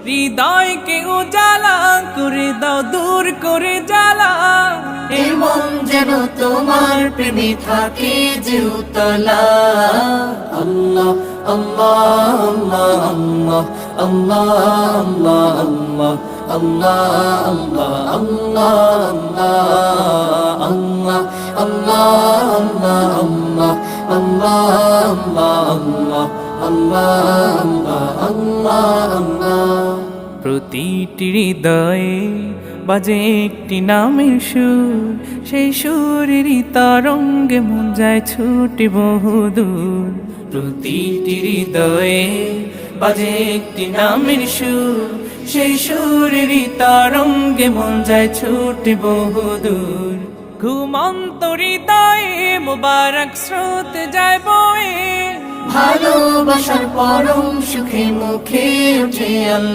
হৃদয়কে উজালা করে দাও, দূর করে জ্বালা। এমন যেন তোমার প্রেমে থাকে যে উতলা। আল্লাহ আল্লাহ আল্লাহ আল্লাহ আল্লাহ আল্লাহ আল্লাহ আল্লাহ আল্লাহ আল্লাহ আল্লাহ আল্লাহ আল্লাহ আল্লাহ। প্রতিটি হৃদয়ে বাজে একটি নামের সুর, সেই সুরেরই তরঙ্গে মন যায় ছুটে বহুদূর। প্রতিটি হৃদয়ে বাজে একটি নামের সুর, সেই সুরেরই তরঙ্গে মন যায় ছুটে বহুদূর। ঘুমন্ত হৃদয়ে মোবারক স্রোত যায় বয়ে, ভালোবাসার পরম সুখে মুখে উঠে আল্লাহ।